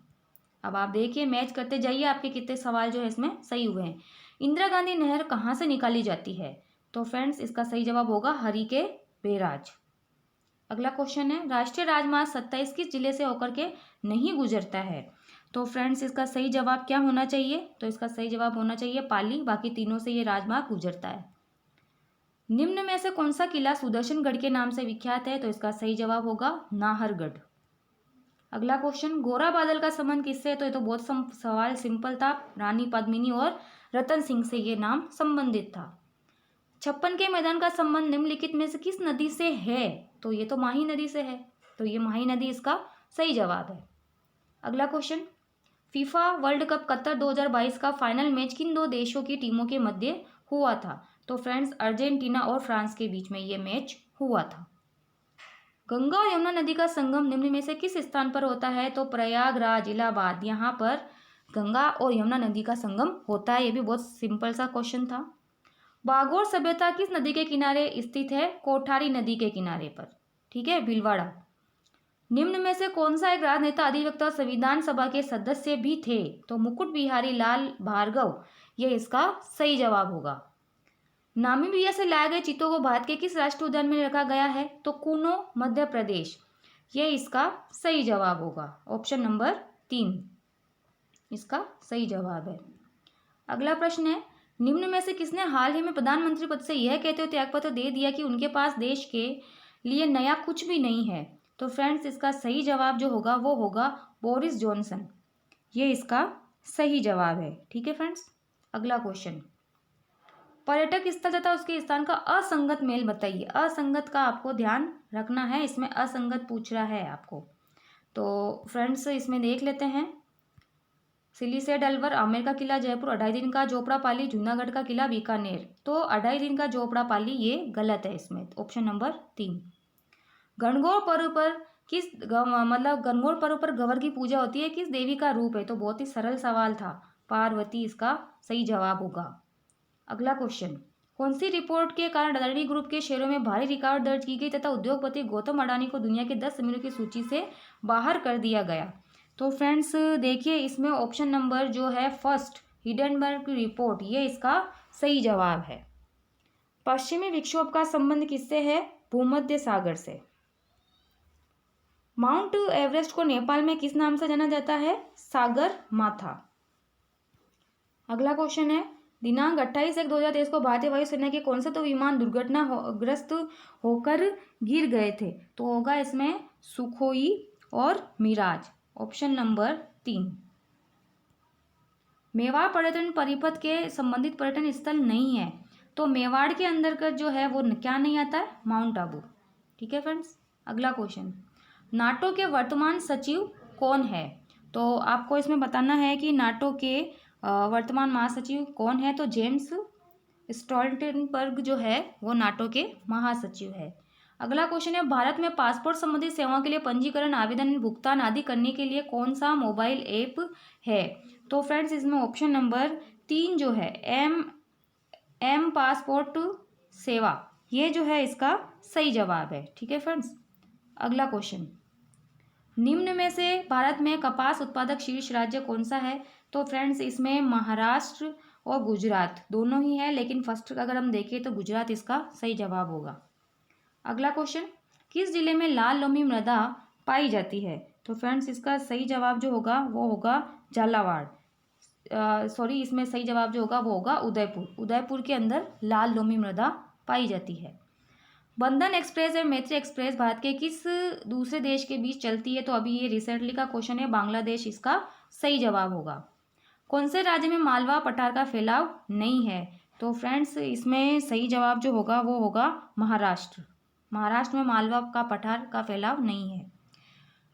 अब आप देखिए मैच करते जाइए, आपके कितने सवाल जो है इसमें सही हुए हैं। इंदिरा गांधी नहर कहाँ से निकाली जाती है। तो फ्रेंड्स इसका सही जवाब होगा हरी के बैराज। अगला क्वेश्चन है, राष्ट्रीय राजमार्ग 27 किस जिले से होकर के नहीं गुजरता है। तो फ्रेंड्स इसका सही जवाब क्या होना चाहिए। तो इसका सही जवाब होना चाहिए पाली, बाकी तीनों से ये राजमार्ग गुजरता है। निम्न में से कौन सा किला सुदर्शनगढ़ के नाम से विख्यात है। तो इसका सही जवाब होगा नाहरगढ़। अगला क्वेश्चन, गोरा बादल का संबंध किससे है। तो ये तो बहुत सवाल सिंपल था, रानी पद्मिनी और रतन सिंह से ये नाम संबंधित था। छप्पन के मैदान का संबंध निम्नलिखित में से किस नदी से है। तो ये तो माही नदी से है, तो ये माही नदी इसका सही जवाब है। अगला question, FIFA world cup Qatar 2022 का फाइनल मैच किन दो देशों की टीमों के मध्य हुआ था। तो फ्रेंड्स अर्जेंटीना और फ्रांस के बीच में ये मैच हुआ था। गंगा और यमुना नदी का संगम निम्न में से किस स्थान पर होता है। तो प्रयागराज इलाहाबाद, यहाँ पर गंगा और यमुना नदी का संगम होता है। ये भी बहुत सिंपल सा क्वेश्चन था। बागोर सभ्यता किस नदी के किनारे स्थित है। कोठारी नदी के किनारे पर, ठीक है, भीलवाड़ा। निम्न में से कौन सा एक राजनेता अधिवक्ता और संविधान सभा के सदस्य भी थे। तो मुकुट बिहारी लाल भार्गव, ये इसका सही जवाब होगा। नामीबिया से लाए गए चीतों को भारत के किस राष्ट्रीय उद्यान में रखा गया है। तो कूनो मध्य प्रदेश, ये इसका सही जवाब होगा। ऑप्शन नंबर 3 इसका सही जवाब है। अगला प्रश्न है, निम्न में से किसने हाल ही में प्रधानमंत्री पद से यह कहते हुए त्यागपत्र दे दिया कि उनके पास देश के लिए नया कुछ भी नहीं है। तो फ्रेंड्स इसका सही जवाब जो होगा वो होगा बोरिस जॉनसन, ये इसका सही जवाब है। ठीक है फ्रेंड्स। अगला क्वेश्चन, पर्यटक स्थल तथा उसके स्थान का असंगत मेल बताइए। असंगत का आपको ध्यान रखना है, इसमें असंगत पूछ रहा है आपको। तो फ्रेंड्स इसमें देख लेते हैं, सिलीसेड अलवर, आमेर का किला जयपुर, 2.5 दिन का जोपड़ा पाली, जूनागढ़ का किला बीकानेर। तो 2.5 दिन का जोपड़ा पाली ये गलत है इसमें, ऑप्शन नंबर 3। गणगौर पर्व पर गणगौर पर्व पर गवर की पूजा होती है, किस देवी का रूप है। तो बहुत ही सरल सवाल था, पार्वती इसका सही जवाब होगा। अगला क्वेश्चन, कौन सी रिपोर्ट के कारण अदानी ग्रुप के शेयरों में भारी रिकॉर्ड दर्ज की गई तथा उद्योगपति गौतम अडानी को दुनिया के 10 अमीरों की सूची से बाहर कर दिया गया। तो फ्रेंड्स देखिए इसमें ऑप्शन नंबर जो है फर्स्ट, हिडेनबर्ग की रिपोर्ट, ये इसका सही जवाब है। पश्चिमी विक्षोभ का संबंध किससे है। भूमध्य सागर से। माउंट एवरेस्ट को नेपाल में किस नाम से जाना जाता है। सागर माथा। अगला क्वेश्चन है, दिनांक 28/1/2023 को भारतीय वायुसेना के कौन से दो विमान दुर्घटनाग्रस्त होकर गिर गए थे। तो होगा इसमें सुखोई और मिराज, ऑप्शन नंबर 3। मेवाड़ पर्यटन परिपथ के संबंधित पर्यटन स्थल नहीं है, तो मेवाड़ के अंदर का जो है वो क्या नहीं आता है, माउंट आबू। ठीक है फ्रेंड्स। अगला क्वेश्चन, नाटो के वर्तमान सचिव कौन है? तो आपको इसमें बताना है कि नाटो के वर्तमान महासचिव कौन है। तो जेम्स स्टोल्टनबर्ग जो है वो नाटो के महासचिव है। अगला क्वेश्चन है, भारत में पासपोर्ट संबंधी सेवाओं के लिए पंजीकरण, आवेदन, भुगतान आदि करने के लिए कौन सा मोबाइल ऐप है? तो फ्रेंड्स इसमें ऑप्शन नंबर 3 जो है एम पासपोर्ट सेवा, ये जो है इसका सही जवाब है। ठीक है फ्रेंड्स। अगला क्वेश्चन, निम्न में से भारत में कपास उत्पादक शीर्ष राज्य कौन सा है? तो फ्रेंड्स इसमें महाराष्ट्र और गुजरात दोनों ही है, लेकिन फर्स्ट अगर हम देखें तो गुजरात इसका सही जवाब होगा। अगला क्वेश्चन, किस जिले में लाल लोमी मृदा पाई जाती है? तो फ्रेंड्स इसका सही जवाब जो होगा वो होगा झालावाड़। इसमें सही जवाब जो होगा वो होगा उदयपुर। उदयपुर के अंदर लाल लोमी मृदा पाई जाती है। बंधन एक्सप्रेस और मैत्री एक्सप्रेस भारत के किस दूसरे देश के बीच चलती है? तो अभी ये रिसेंटली का क्वेश्चन है, बांग्लादेश इसका सही जवाब होगा। कौन से राज्य में मालवा पठार का फैलाव नहीं है? तो फ्रेंड्स इसमें सही जवाब जो होगा वो होगा महाराष्ट्र। महाराष्ट्र में मालवा का पठार का फैलाव नहीं है।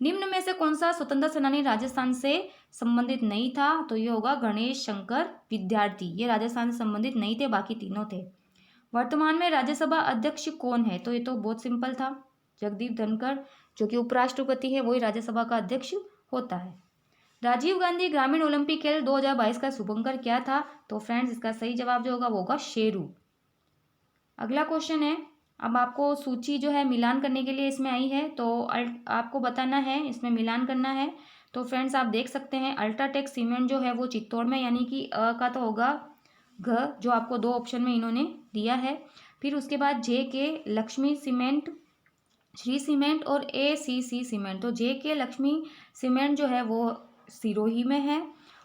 निम्न में से कौन सा स्वतंत्र सेनानी राजस्थान से संबंधित नहीं था? तो ये होगा गणेश शंकर विद्यार्थी, ये राजस्थान से संबंधित नहीं थे, बाकी तीनों थे। वर्तमान में राज्यसभा अध्यक्ष कौन है? तो ये तो बहुत सिंपल था, जगदीप धनखड़, जो कि उपराष्ट्रपति है, वही राज्यसभा का अध्यक्ष होता है। राजीव गांधी ग्रामीण ओलंपिक खेल 2022 का शुभंकर क्या था? तो फ्रेंड्स इसका सही जवाब जो होगा वो होगा शेरू। अगला क्वेश्चन है, अब आपको सूची जो है मिलान करने के लिए इसमें आई है, तो आपको बताना है, इसमें मिलान करना है। तो फ्रेंड्स आप देख सकते हैं अल्ट्राटेक सीमेंट जो है वो चित्तौड़ में, यानी कि अ का तो होगा घ, जो आपको 2 ऑप्शन में इन्होंने दिया है। फिर उसके बाद जे के लक्ष्मी सीमेंट, श्री सीमेंट और ए सी सी सीमेंट। तो जे के लक्ष्मी सीमेंट जो है वो सिरोही में है,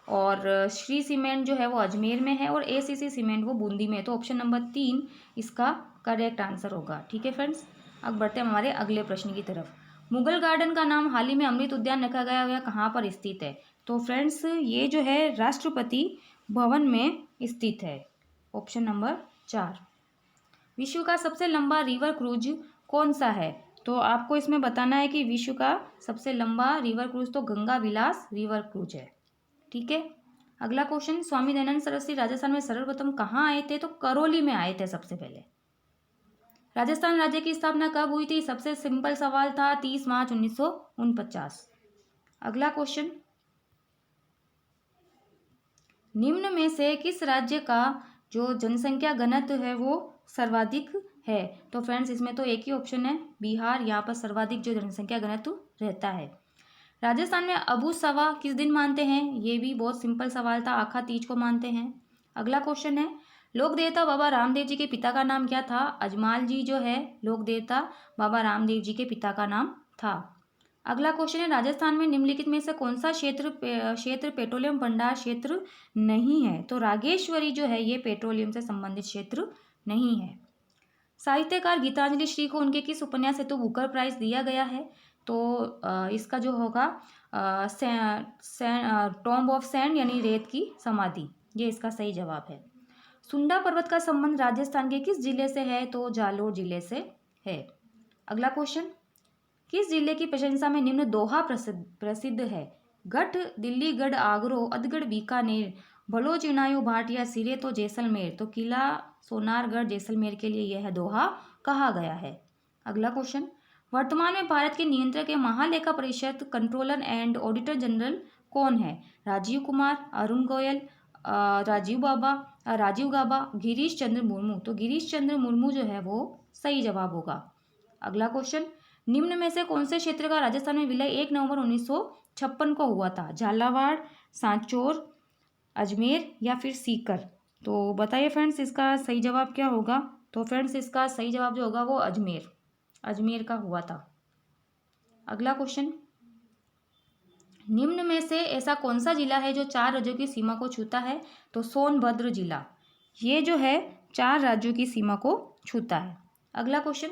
और श्री सीमेंट जो है वो अजमेर में है, और ए सी सी सीमेंट वो बूंदी में है। तो ऑप्शन नंबर 3 इसका करेक्ट आंसर होगा। ठीक है फ्रेंड्स। अब बढ़ते हैं हमारे अगले प्रश्न की तरफ। मुगल गार्डन का नाम हाल ही में अमृत उद्यान रखा गया हुआ कहाँ पर स्थित है? तो फ्रेंड्स ये जो है राष्ट्रपति भवन में स्थित है। Option number 4। विश्व का सबसे लंबा रिवर क्रूज कौन सा है? तो आपको इसमें बताना है कि विश्व का सबसे लंबा रिवर क्रूज तो गंगा विलास रिवर क्रूज है। ठीक है। अगला क्वेश्चन, स्वामी दयानंद सरस्वती राजस्थान में सर्वप्रथम कहाँ आए थे? तो करौली में आए थे सबसे पहले। राजस्थान राज्य की स्थापना कब हुई थी? सबसे सिंपल सवाल था, 30 मार्च 1949। अगला क्वेश्चन, निम्न में से किस राज्य का जो जनसंख्या घनत्व है वो सर्वाधिक है? तो फ्रेंड्स इसमें तो एक ही ऑप्शन है, बिहार, यहाँ पर सर्वाधिक जो जनसंख्या घनत्व रहता है। राजस्थान में अबू सवा किस दिन मानते हैं? ये भी बहुत सिंपल सवाल था, आखा तीज को मानते हैं। अगला क्वेश्चन है, लोक देवता बाबा रामदेव जी के पिता का नाम क्या था? अजमाल जी जो है लोक देवता बाबा रामदेव जी के पिता का नाम था। अगला क्वेश्चन है, राजस्थान में निम्नलिखित में से कौन सा क्षेत्र पेट्रोलियम भंडार क्षेत्र नहीं है? तो रागेश्वरी जो है ये पेट्रोलियम से संबंधित क्षेत्र नहीं है। साहित्यकार गीतांजलि श्री को उनके किस उपन्यास हेतु बुकर प्राइज दिया गया है? तो इसका जो होगा टॉम्ब ऑफ सैंड यानी रेत की समाधि, ये इसका सही जवाब है। सुंडा पर्वत का संबंध राजस्थान के किस जिले से है? तो जालोर जिले से है। अगला क्वेश्चन, किस जिले की प्रशंसा में निम्न दोहा प्रसिद्ध है? गढ़ दिल्ली गढ़ आगरो अदगढ़ बीकानेर भलो चिनायु भाटिया सिरे तो जैसलमेर। तो किला सोनारगढ़ जैसलमेर के लिए यह दोहा कहा गया है। अगला क्वेश्चन, वर्तमान में भारत के नियंत्रक के महालेखा परिषद कंट्रोलर एंड ऑडिटर जनरल कौन है? राजीव कुमार, अरुण गोयल, राजीव गाबा, गिरीश चंद्र मुर्मू। तो गिरीश चंद्र मुर्मू जो है वो सही जवाब होगा। अगला क्वेश्चन, निम्न में से कौन से क्षेत्र का राजस्थान में विलय 1 नवंबर 1956 को हुआ था? झालावाड़, सांचौर, अजमेर या फिर सीकर? तो बताइए फ्रेंड्स इसका सही जवाब क्या होगा? तो फ्रेंड्स इसका सही जवाब जो होगा वो अजमेर का हुआ था। अगला क्वेश्चन, निम्न में से ऐसा कौन सा जिला है जो 4 राज्यों की सीमा को छूता है? तो सोनभद्र जिला, ये जो है 4 राज्यों की सीमा को छूता है। अगला क्वेश्चन,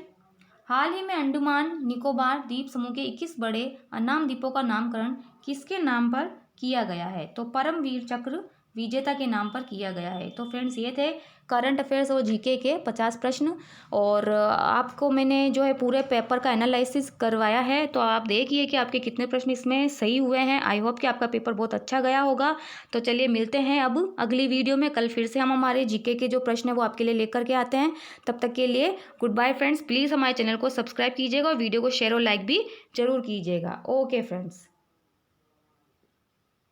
हाल ही में अंडमान निकोबार द्वीप समूह के 21 बड़े अनाम द्वीपों का नामकरण किसके नाम पर किया गया है? तो परमवीर चक्र विजेता के नाम पर किया गया है। तो फ्रेंड्स ये थे करंट अफेयर्स और जीके के 50 प्रश्न। और आपको मैंने जो है पूरे पेपर का एनालिसिस करवाया है, तो आप देखिए कि आपके कितने प्रश्न इसमें सही हुए हैं। आई होप कि आपका पेपर बहुत अच्छा गया होगा। तो चलिए मिलते हैं अब अगली वीडियो में। कल फिर से हम हमारे जीके के जो प्रश्न है वो आपके लिए लेकर के आते हैं। तब तक के लिए गुड बाय फ्रेंड्स। प्लीज़ हमारे चैनल को सब्सक्राइब कीजिएगा और वीडियो को शेयर और लाइक भी जरूर कीजिएगा। Okay friends.